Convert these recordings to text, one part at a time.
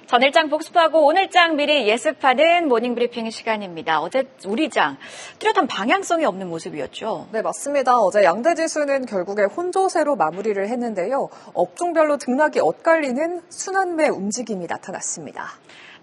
전일장 복습하고 오늘장 미리 예습하는 모닝브리핑 시간입니다. 어제 우리 장 뚜렷한 방향성이 없는 모습이었죠. 네, 맞습니다. 어제 양대지수는 결국에 혼조세로 마무리를 했는데요. 업종별로 등락이 엇갈리는 순환매 움직임이 나타났습니다.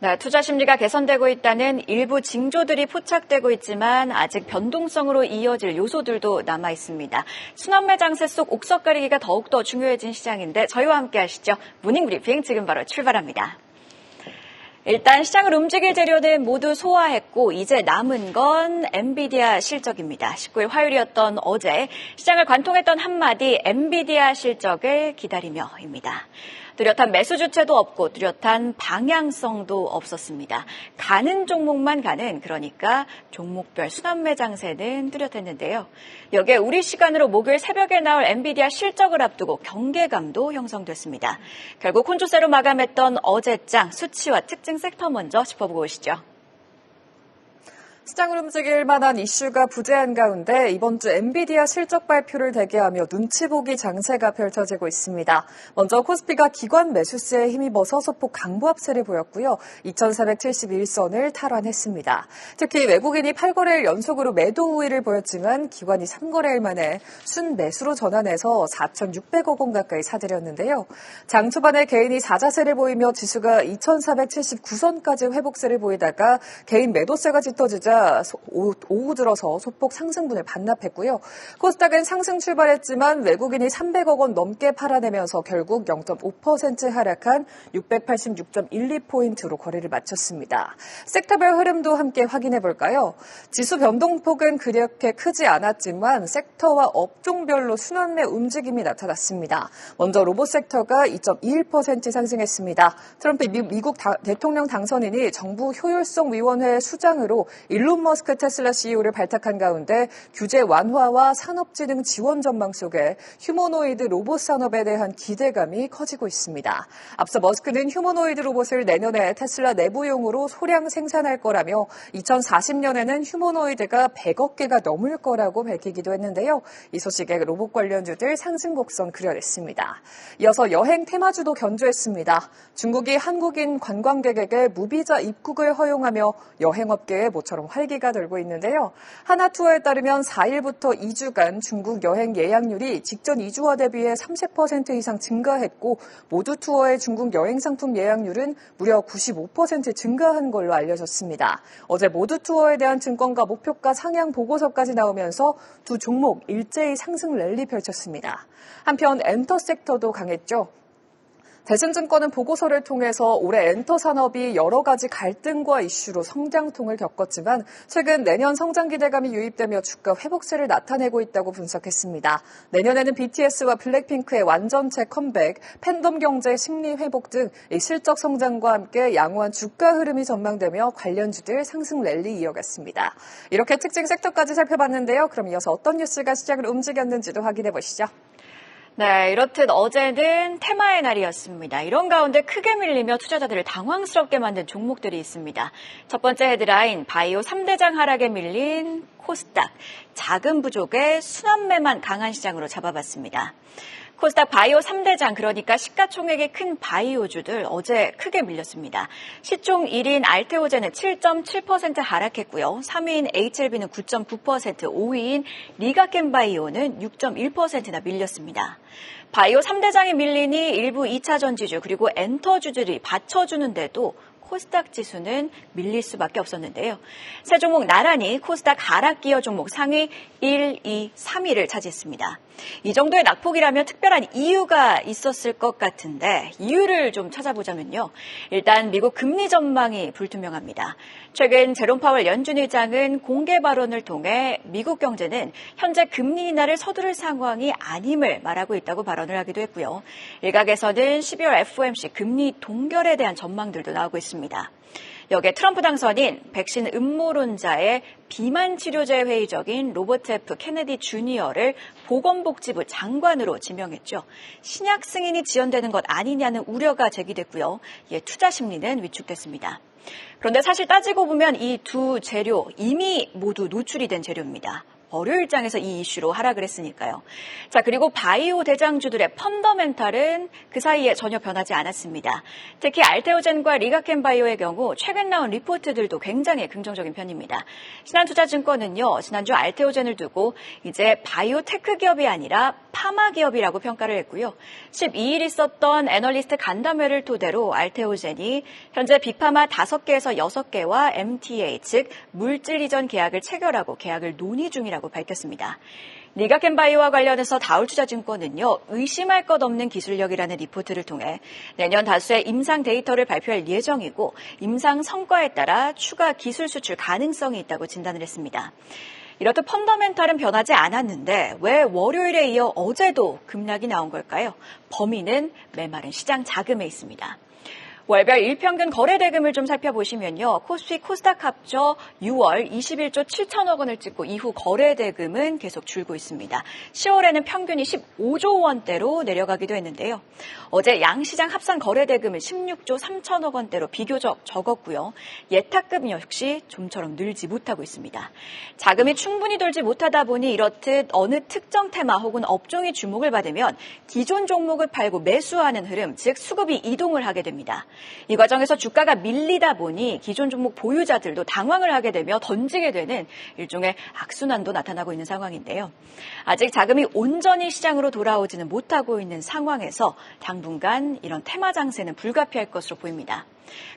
네, 투자 심리가 개선되고 있다는 일부 징조들이 포착되고 있지만 아직 변동성으로 이어질 요소들도 남아 있습니다. 순환매 장세 속 옥석 가리기가 더욱더 중요해진 시장인데 저희와 함께 하시죠. 모닝브리핑 지금 바로 출발합니다. 일단 시장을 움직일 재료는 모두 소화했고 이제 남은 건 엔비디아 실적입니다. 19일 화요일이었던 어제 시장을 관통했던 한마디 엔비디아 실적을 기다리며입니다. 뚜렷한 매수 주체도 없고 뚜렷한 방향성도 없었습니다. 가는 종목만 가는, 그러니까 종목별 순환매 장세는 뚜렷했는데요. 여기에 우리 시간으로 목요일 새벽에 나올 엔비디아 실적을 앞두고 경계감도 형성됐습니다. 결국 혼조세로 마감했던 어제장 수치와 특징 섹터 먼저 짚어보고 오시죠. 시장을 움직일 만한 이슈가 부재한 가운데 이번 주 엔비디아 실적 발표를 대기하며 눈치 보기 장세가 펼쳐지고 있습니다. 먼저 코스피가 기관 매수세에 힘입어서 소폭 강보합세를 보였고요. 2471선을 탈환했습니다. 특히 외국인이 8거래일 연속으로 매도 우위를 보였지만 기관이 3거래일 만에 순매수로 전환해서 4,600억 원 가까이 사들였는데요. 장 초반에 개인이 사자세를 보이며 지수가 2479선까지 회복세를 보이다가 개인 매도세가 짙어지자 오후 들어서 소폭 상승분을 반납했고요. 코스닥은 상승 출발했지만 외국인이 300억 원 넘게 팔아내면서 결국 0.5% 하락한 686.12포인트로 거래를 마쳤습니다. 섹터별 흐름도 함께 확인해 볼까요? 지수 변동폭은 그렇게 크지 않았지만 섹터와 업종별로 순환매 움직임이 나타났습니다. 먼저 로봇 섹터가 2.21% 상승했습니다. 트럼프 미국 대통령 당선인이 정부 효율성위원회 수장으로 일론 머스크 테슬라 CEO를 발탁한 가운데 규제 완화와 산업진흥 지원 전망 속에 휴머노이드 로봇 산업에 대한 기대감이 커지고 있습니다. 앞서 머스크는 휴머노이드 로봇을 내년에 테슬라 내부용으로 소량 생산할 거라며 2040년에는 휴머노이드가 100억 개가 넘을 거라고 밝히기도 했는데요. 이 소식에 로봇 관련주들 상승 곡선 그려냈습니다. 이어서 여행 테마주도 견조했습니다. 중국이 한국인 관광객에게 무비자 입국을 허용하며 여행업계에 모처럼 활기가 돌고 있는데요. 하나투어에 따르면 4일부터 2주간 중국 여행 예약률이 직전 2주와 대비해 30% 이상 증가했고 모두 투어의 중국 여행 상품 예약률은 무려 95% 증가한 걸로 알려졌습니다. 어제 모두 투어에 대한 증권가 목표가 상향 보고서까지 나오면서 두 종목 일제히 상승 랠리 펼쳤습니다. 한편 엔터 섹터도 강했죠. 대신증권은 보고서를 통해서 올해 엔터 산업이 여러 가지 갈등과 이슈로 성장통을 겪었지만 최근 내년 성장 기대감이 유입되며 주가 회복세를 나타내고 있다고 분석했습니다. 내년에는 BTS와 블랙핑크의 완전체 컴백, 팬덤 경제 심리 회복 등 실적 성장과 함께 양호한 주가 흐름이 전망되며 관련주들 상승 랠리 이어갔습니다. 이렇게 특징 섹터까지 살펴봤는데요. 그럼 이어서 어떤 뉴스가 시장을 움직였는지도 확인해 보시죠. 네, 이렇듯 어제는 테마의 날이었습니다. 이런 가운데 크게 밀리며 투자자들을 당황스럽게 만든 종목들이 있습니다. 첫 번째 헤드라인, 바이오 3대장 하락에 밀린 코스닥. 자금 부족에 순환매만 강한 시장으로 잡아봤습니다. 코스닥 바이오 3대장, 그러니까 시가총액이 큰 바이오주들 어제 크게 밀렸습니다. 시총 1위인 알테오젠은 7.7% 하락했고요. 3위인 HLB는 9.9%, 5위인 리가켄바이오는 6.1%나 밀렸습니다. 바이오 3대장이 밀리니 일부 2차 전지주 그리고 엔터주들이 받쳐주는데도 코스닥 지수는 밀릴 수밖에 없었는데요. 세 종목 나란히 코스닥 하락 기여 종목 상위 1, 2, 3위를 차지했습니다. 이 정도의 낙폭이라면 특별한 이유가 있었을 것 같은데 이유를 좀 찾아보자면요. 일단 미국 금리 전망이 불투명합니다. 최근 제롬 파월 연준 의장은 공개 발언을 통해 미국 경제는 현재 금리 인하를 서두를 상황이 아님을 말하고 있다고 발언을 하기도 했고요. 일각에서는 12월 FOMC 금리 동결에 대한 전망들도 나오고 있습니다. 여기에 트럼프 당선인 백신 음모론자의 비만 치료제 회의적인 로버트 F. 케네디 주니어를 보건복지부 장관으로 지명했죠. 신약 승인이 지연되는 것 아니냐는 우려가 제기됐고요. 이에 투자 심리는 위축됐습니다. 그런데 사실 따지고 보면 이 두 재료 이미 모두 노출이 된 재료입니다. 월요일장에서 이 이슈로 하락을 했으니까요. 자, 그리고 바이오 대장주들의 펀더멘탈은 그 사이에 전혀 변하지 않았습니다. 특히 알테오젠과 리가켄바이오의 경우 최근 나온 리포트들도 굉장히 긍정적인 편입니다. 신한투자증권은요, 지난주 알테오젠을 두고 이제 바이오 테크 기업이 아니라 파마 기업이라고 평가를 했고요. 12일 있었던 애널리스트 간담회를 토대로 알테오젠이 현재 빅파마 5개에서 6개와 MTA, 즉 물질 이전 계약을 체결하고 계약을 논의 중이라고 밝혔습니다. 리가켄바이오와 관련해서 다울투자증권은요, 의심할 것 없는 기술력이라는 리포트를 통해 내년 다수의 임상 데이터를 발표할 예정이고 임상 성과에 따라 추가 기술 수출 가능성이 있다고 진단을 했습니다. 이렇듯 펀더멘탈은 변하지 않았는데 왜 월요일에 이어 어제도 급락이 나온 걸까요? 범인은 메마른 시장 자금에 있습니다. 월별 일평균 거래 대금을 좀 살펴보시면요. 코스피, 코스닥 합쳐 6월 21조 7천억 원을 찍고 이후 거래 대금은 계속 줄고 있습니다. 10월에는 평균이 15조 원대로 내려가기도 했는데요. 어제 양시장 합산 거래 대금은 16조 3천억 원대로 비교적 적었고요. 예탁금 역시 좀처럼 늘지 못하고 있습니다. 자금이 충분히 돌지 못하다 보니 이렇듯 어느 특정 테마 혹은 업종이 주목을 받으면 기존 종목을 팔고 매수하는 흐름, 즉 수급이 이동을 하게 됩니다. 이 과정에서 주가가 밀리다 보니 기존 종목 보유자들도 당황을 하게 되며 던지게 되는 일종의 악순환도 나타나고 있는 상황인데요. 아직 자금이 온전히 시장으로 돌아오지는 못하고 있는 상황에서 당분간 이런 테마 장세는 불가피할 것으로 보입니다.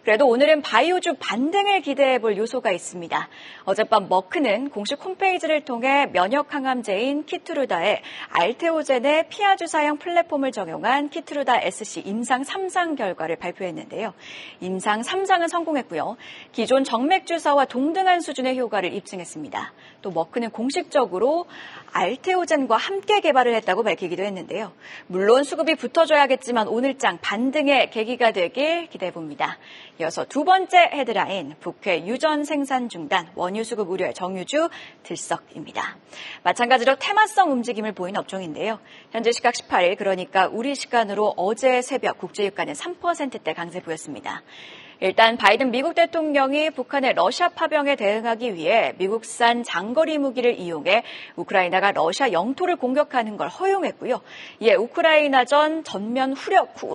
그래도 오늘은 바이오주 반등을 기대해 볼 요소가 있습니다. 어젯밤 머크는 공식 홈페이지를 통해 면역 항암제인 키트루다에 알테오젠의 피하주사형 플랫폼을 적용한 키트루다 SC 임상 3상 결과를 발표했는데요. 임상 3상은 성공했고요. 기존 정맥주사와 동등한 수준의 효과를 입증했습니다. 또 머크는 공식적으로 알테오젠과 함께 개발을 했다고 밝히기도 했는데요. 물론 수급이 붙어줘야겠지만 오늘장 반등의 계기가 되길 기대해 봅니다. 이어서 두 번째 헤드라인, 북회 유전 생산 중단, 원유 수급 우려의 정유주 들썩입니다. 마찬가지로 테마성 움직임을 보인 업종인데요. 현재 시각 18일, 그러니까 우리 시간으로 어제 새벽 국제유가는 3%대 강세 보였습니다. 일단 바이든 미국 대통령이 북한의 러시아 파병에 대응하기 위해 미국산 장거리 무기를 이용해 우크라이나가 러시아 영토를 공격하는 걸 허용했고요. 이에 우크라이나전 전면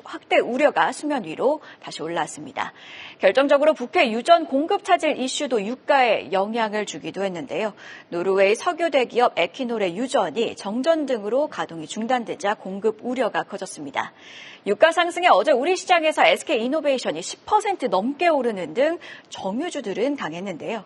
확대 우려가 수면 위로 다시 올라왔습니다. 결정적으로 북해 유전 공급 차질 이슈도 유가에 영향을 주기도 했는데요. 노르웨이 석유 대기업 에퀴놀의 유전이 정전 등으로 가동이 중단되자 공급 우려가 커졌습니다. 유가 상승에 어제 우리 시장에서 SK이노베이션이 10% 넘게 오르는 등 정유주들은 강했는데요.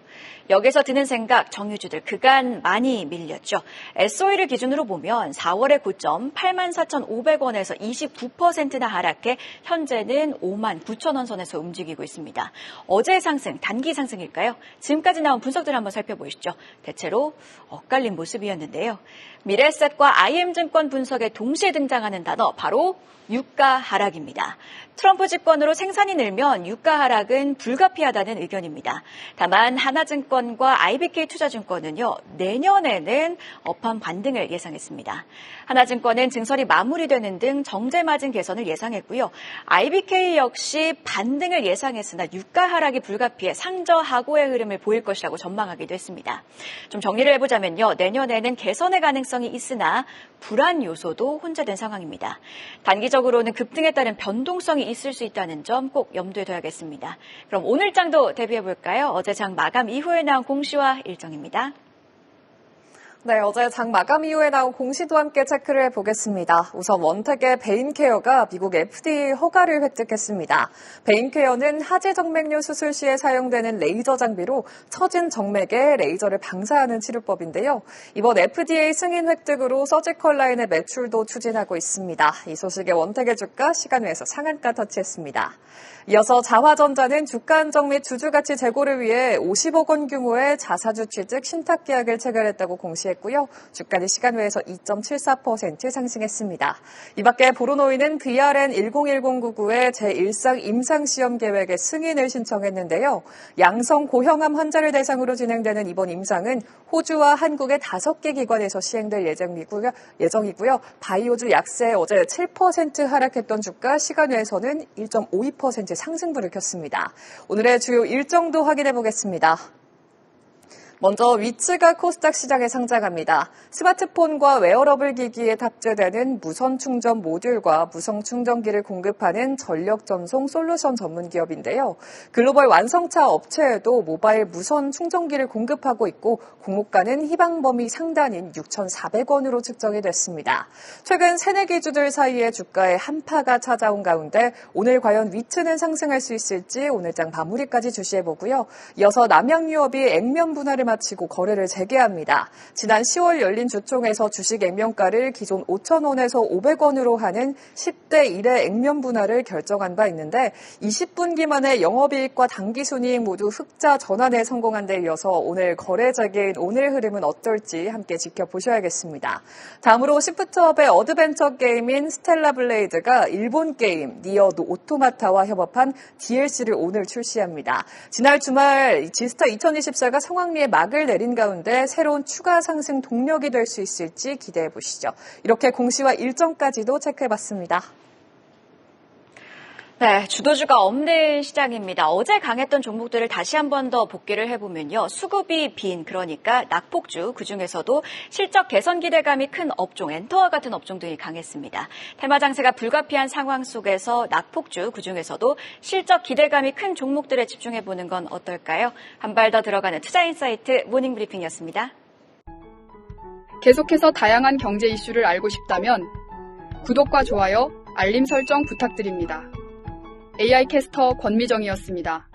여기서 드는 생각, 정유주들 그간 많이 밀렸죠. S-오일을 기준으로 보면 4월의 고점 84,500원에서 29%나 하락해 현재는 59,000원 선에서 움직이고 있습니다. 어제의 상승, 단기 상승일까요? 지금까지 나온 분석들 한번 살펴보시죠. 대체로 엇갈린 모습이었는데요. 미래에셋과 IM증권 분석에 동시에 등장하는 단어, 바로 유가 하락입니다. 트럼프 집권으로 생산이 늘면 유가 하락은 불가피하다는 의견입니다. 다만 하나증권과 IBK 투자증권은요, 내년에는 업황 반등을 예상했습니다. 하나증권은 증설이 마무리되는 등 정제마진 개선을 예상했고요. IBK 역시 반등을 예상했으나 유가 하락이 불가피해 상저하고의 흐름을 보일 것이라고 전망하기도 했습니다. 좀 정리를 해보자면요, 내년에는 개선의 가능성이 있으나 불안 요소도 혼재된 상황입니다. 단기적으로는 급등에 따른 변동성이 있을 수 있다는 점 꼭 염두에 둬야겠습니다. 그럼 오늘 장도 대비해볼까요? 어제 장 마감 이후에 나온 공시와 일정입니다. 네, 어제 장 마감 이후에 나온 공시도 함께 체크를 해보겠습니다. 우선 원택의 베인케어가 미국 FDA 허가를 획득했습니다. 베인케어는 하지 정맥류 수술 시에 사용되는 레이저 장비로 처진 정맥에 레이저를 방사하는 치료법인데요. 이번 FDA 승인 획득으로 서지컬 라인의 매출도 추진하고 있습니다. 이 소식에 원택의 주가 시간 외에서 상한가 터치했습니다. 이어서 자화전자는 주가 안정 및 주주가치 제고를 위해 50억 원 규모의 자사주 취득 신탁 계약을 체결했다고 공시했고요. 주가는 시간 외에서 2.74% 상승했습니다. 이 밖에 보로노이는 BRN 101099의 제1상 임상시험 계획의 승인을 신청했는데요. 양성 고형암 환자를 대상으로 진행되는 이번 임상은 호주와 한국의 5개 기관에서 시행될 예정이고요. 바이오주 약세 어제 7% 하락했던 주가 시간 외에서는 1.52% 상승분을 켰습니다. 오늘의 주요 일정도 확인해 보겠습니다. 먼저 위츠가 코스닥 시장에 상장합니다. 스마트폰과 웨어러블 기기에 탑재되는 무선 충전 모듈과 무선 충전기를 공급하는 전력 전송 솔루션 전문 기업인데요. 글로벌 완성차 업체에도 모바일 무선 충전기를 공급하고 있고 공모가는 희망 범위 상단인 6,400원으로 측정이 됐습니다. 최근 새내 기주들 사이에 주가에 한파가 찾아온 가운데 오늘 과연 위츠는 상승할 수 있을지 오늘장 마무리까지 주시해보고요. 이어서 남양유업이 액면 분할을 마치고 거래를 재개합니다. 지난 10월 열린 주총에서 주식 액면가를 기존 5,000원에서 500원으로 하는 10대 1의 액면 분할을 결정한 바 있는데 20분기 만에 영업이익과 당기순이익 모두 흑자 전환에 성공한 데 이어서 오늘 거래 재개인 오늘 흐름은 어떨지 함께 지켜보셔야겠습니다. 다음으로 시프트업의 어드벤처 게임인 스텔라 블레이드가 일본 게임 니어 오토마타와 협업한 DLC를 오늘 출시합니다. 지난 주말 지스타 2024가 성황리에 막을 내린 가운데 새로운 추가 상승 동력이 될 수 있을지 기대해 보시죠. 이렇게 공시와 일정까지도 체크해봤습니다. 네, 주도주가 없는 시장입니다. 어제 강했던 종목들을 다시 한 번 더 복귀를 해보면요. 수급이 빈, 그러니까 낙폭주, 그중에서도 실적 개선 기대감이 큰 업종, 엔터와 같은 업종들이 강했습니다. 테마 장세가 불가피한 상황 속에서 낙폭주, 그중에서도 실적 기대감이 큰 종목들에 집중해보는 건 어떨까요? 한 발 더 들어가는 투자인사이트 모닝브리핑이었습니다. 계속해서 다양한 경제 이슈를 알고 싶다면 구독과 좋아요, 알림 설정 부탁드립니다. AI 캐스터 권미정이었습니다.